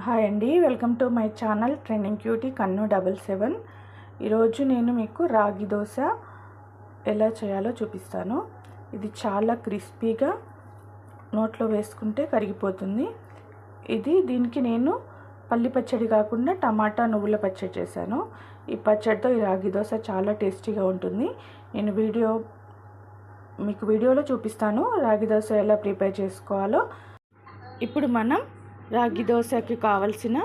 Hi అండి, welcome to my channel trending cutie Kannu 77. ఈరోజు నేను మీకు రాగి దోశ ఎలా చేయాలో చూపిస్తాను. ఇది చాలా క్రిస్పీగా నోట్లో వేసుకుంటే కరిగిపోతుంది. దీనికి నేను పల్లి పచ్చడి కాకుండా టమాటా నువ్వుల పచ్చడి చేశాను. ఈ పచ్చడితో ఈ రాగి దోశ చాలా టేస్టీగా ఉంటుంది. నేను మీకు వీడియోలో చూపిస్తాను రాగి దోశ ఎలా ప్రిపేర్ చేసుకోవాలో. ఇప్పుడు మనం రాగి దోశకి కావలసిన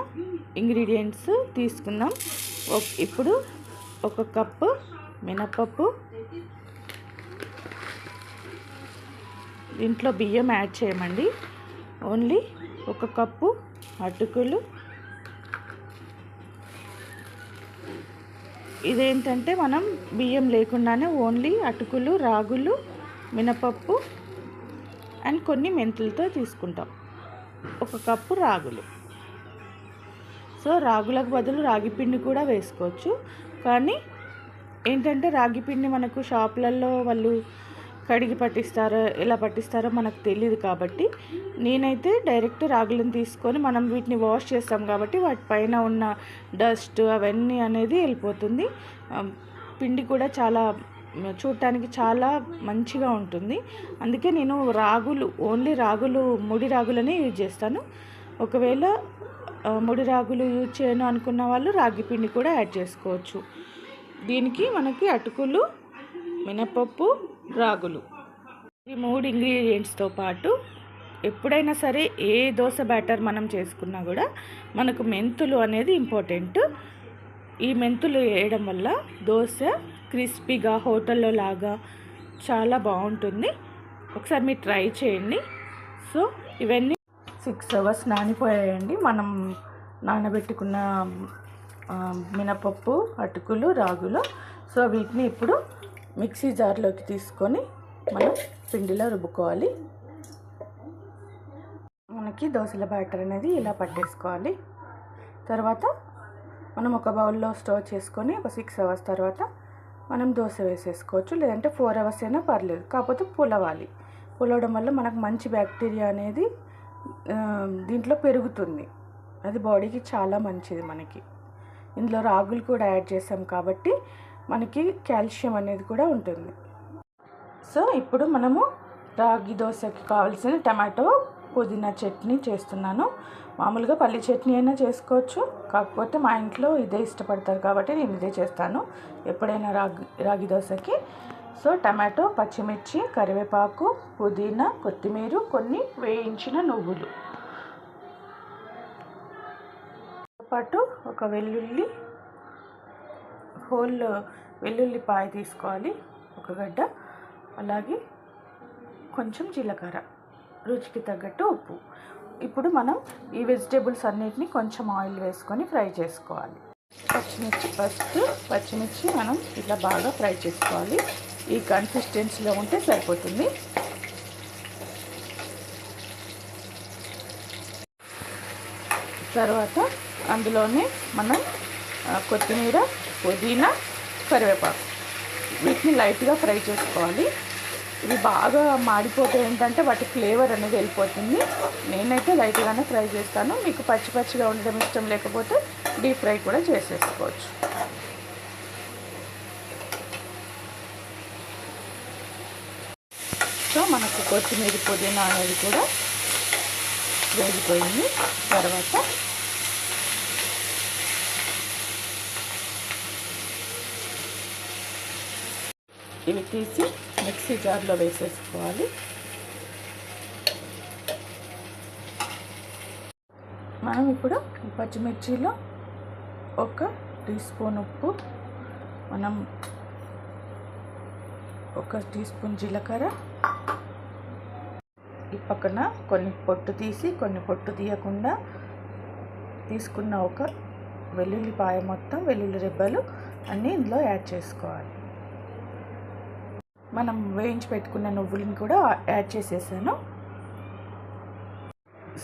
ఇంగ్రీడియంట్స్ తీసుకుందాం. ఇప్పుడు 1 కప్పు మినపప్పు, దీంట్లో బియ్యం యాడ్ చేయమండి. ఓన్లీ 1 కప్పు అటుకులు. ఇదేంటంటే మనం బియ్యం లేకుండానే ఓన్లీ అటుకులు, రాగులు, మినపప్పు అండ్ కొన్ని మెంతులతో తీసుకుంటాం. 1 కప్పు రాగులు. సో రాగులకు బదులు రాగి పిండి కూడా వేసుకోవచ్చు. కానీ ఏంటంటే రాగి పిండి మనకు షాపులలో వాళ్ళు కడిగి పట్టిస్తారో ఎలా పట్టిస్తారో మనకు తెలియదు. కాబట్టి నేనైతే డైరెక్ట్ రాగులను తీసుకొని మనం వీటిని వాష్ చేస్తాం కాబట్టి వాటిపైన ఉన్న డస్ట్ అవన్నీ అనేది వెళ్ళిపోతుంది. పిండి కూడా చూడటానికి చాలా మంచిగా ఉంటుంది. అందుకే నేను ఓన్లీ ముడి రాగులనే యూజ్ చేస్తాను. ఒకవేళ ముడి రాగులు యూజ్ చేయను అనుకున్న వాళ్ళు రాగి పిండి కూడా యాడ్ చేసుకోవచ్చు. దీనికి మనకి అటుకులు, మినపప్పు, రాగులు ఈ 3 ఇంగ్రీడియంట్స్తో పాటు ఎప్పుడైనా సరే ఏ దోశ బ్యాటర్ మనం చేసుకున్నా కూడా మనకు మెంతులు అనేది ఇంపార్టెంట్. ఈ మెంతులు వేయడం వల్ల దోశ క్రిస్పీగా హోటల్లో లాగా చాలా బాగుంటుంది. ఒకసారి మీరు ట్రై చేయండి. సో ఇవన్నీ 6 అవర్స్ నానిపోయాయండి. మనం నానబెట్టుకున్న మినపప్పు, అటుకులు, రాగులు. సో వీటిని ఇప్పుడు మిక్సీ జార్లోకి తీసుకొని మనం పిండిలో రుబ్బుకోవాలి. మనకి దోశల బ్యాటర్ అనేది ఇలా పట్టేసుకోవాలి. తర్వాత మనం ఒక బౌల్లో స్టోర్ చేసుకొని ఒక 6 అవర్స్ తర్వాత మనం దోశ వేసేసుకోవచ్చు. లేదంటే 4 అవర్స్ అయినా పర్లేదు. కాకపోతే పులవడం వల్ల మనకు మంచి బ్యాక్టీరియా అనేది దీంట్లో పెరుగుతుంది. అది బాడీకి చాలా మంచిది. మనకి ఇందులో రాగులు కూడా యాడ్ చేసాం కాబట్టి మనకి కాల్షియం అనేది కూడా ఉంటుంది. సో ఇప్పుడు మనము రాగి దోశకి కావాల్సిన టమాటో పుదీనా చట్నీ చేస్తున్నాను. మామూలుగా పల్లి చట్నీ అయినా చేసుకోవచ్చు. కాకపోతే మా ఇంట్లో ఇదే ఇష్టపడతారు కాబట్టి నేను ఇదే చేస్తాను ఎప్పుడైనా రాగి దోశకి. సో టమాటో, పచ్చిమిర్చి, కరివేపాకు, పుదీనా, కొత్తిమీర, కొన్ని వేయించిన నువ్వులు పాటు ఒక వెల్లుల్లిపాయ తీసుకోవాలి, 1 గడ్డ. అలాగే కొంచెం జీలకర్ర, రుచికి తగ్గట్టు ఉప్పు. ఇప్పుడు మనం ఈ వెజిటేబుల్స్ అన్నిటిని కొంచెం ఆయిల్ వేసుకొని ఫ్రై చేసుకోవాలి. పచ్చిమిర్చి మనం ఇట్లా బాగా ఫ్రై చేసుకోవాలి. ఈ కన్సిస్టెన్సీలో ఉంటే సరిపోతుంది. తర్వాత అందులోనే మనం కొత్తిమీర, పుదీనా, కరివేపాకు వీటిని లైట్గా ఫ్రై చేసుకోవాలి. ఇవి బాగా మాడిపోతే ఏంటంటే వాటి ఫ్లేవర్ అనేది వెళ్ళిపోతుంది. నేనైతే లైట్గానే ఫ్రై చేస్తాను. మీకు పచ్చిగా ఉండడం ఇష్టం లేకపోతే డీప్ ఫ్రై కూడా చేసేసుకోవచ్చు. సో మనకు కొత్తిమీర, పుదీనా అనేది కూడా వేగిపోయింది. తర్వాత ఇవి తీసి మిక్సీ జార్లో వేసేసుకోవాలి. మనం ఇప్పుడు పచ్చిమిర్చిలో 1 టీ స్పూన్ ఉప్పు, మనం 1 టీ స్పూన్ జీలకర్ర, ఈ పక్కన కొన్ని పొట్టు తీసి కొన్ని పొట్టు తీయకుండా తీసుకున్న 1 వెల్లుల్లిపాయ, మొత్తం వెల్లుల్లి రెబ్బలు అన్నీ ఇందులో యాడ్ చేసుకోవాలి. మనం వేయించి పెట్టుకున్న నువ్వులను కూడా యాడ్ చేసేసాను.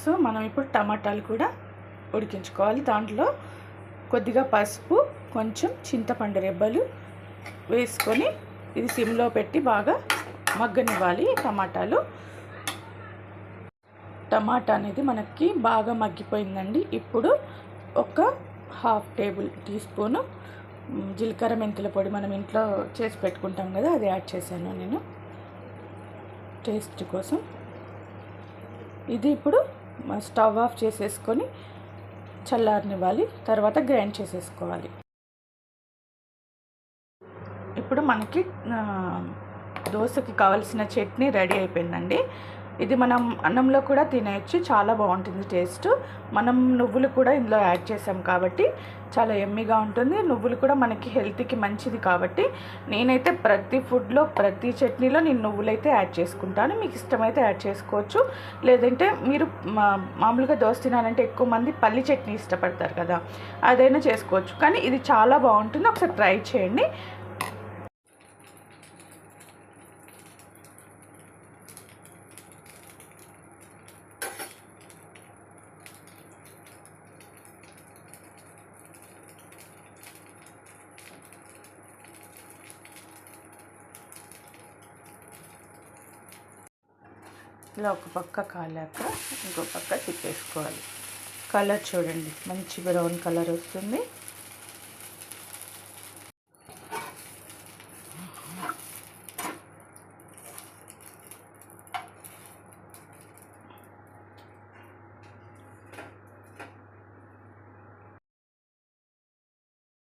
సో మనం ఇప్పుడు టమాటాలు కూడా ఉడికించుకోవాలి. దాంట్లో కొద్దిగా పసుపు, కొంచెం చింతపండు రెబ్బలు వేసుకొని ఇది సిమ్లో పెట్టి బాగా మగ్గనివ్వాలి. టమాటా అనేది మనకి బాగా మగ్గిపోయిందండి. ఇప్పుడు ఒక హాఫ్ టేబుల్ టీ స్పూను జీలకర్ర మెంతుల పొడి మనం ఇంట్లో చేసి పెట్టుకుంటాం కదా, అది యాడ్ చేశాను నేను టేస్ట్ కోసం. ఇది ఇప్పుడు స్టవ్ ఆఫ్ చేసేసుకొని చల్లారనివ్వాలి, తర్వాత గ్రైండ్ చేసేసుకోవాలి. ఇప్పుడు మనకి దోశకి కావాల్సిన చట్నీ రెడీ అయిపోయిందండి. ఇది మనం అన్నంలో కూడా తినేయచ్చు, చాలా బాగుంటుంది టేస్ట్. మనం నువ్వులు కూడా ఇందులో యాడ్ చేసాం కాబట్టి చాలా యమ్మీగా ఉంటుంది. నువ్వులు కూడా మనకి హెల్త్కి మంచిది కాబట్టి నేనైతే ప్రతి ఫుడ్లో, ప్రతి చట్నీలో నేను నువ్వులైతే యాడ్ చేసుకుంటాను. మీకు ఇష్టమైతే యాడ్ చేసుకోవచ్చు, లేదంటే మీరు మామూలుగా దోశ తినాలంటే ఎక్కువ మంది పల్లి చట్నీ ఇష్టపడతారు కదా, అదైనా చేసుకోవచ్చు. కానీ ఇది చాలా బాగుంటుంది, ఒకసారి ట్రై చేయండి. ఇలా ఒక పక్క కాలాక ఇంకో పక్క తిప్పేసుకోవాలి. కలర్ చూడండి, మంచి బ్రౌన్ కలర్ వస్తుంది.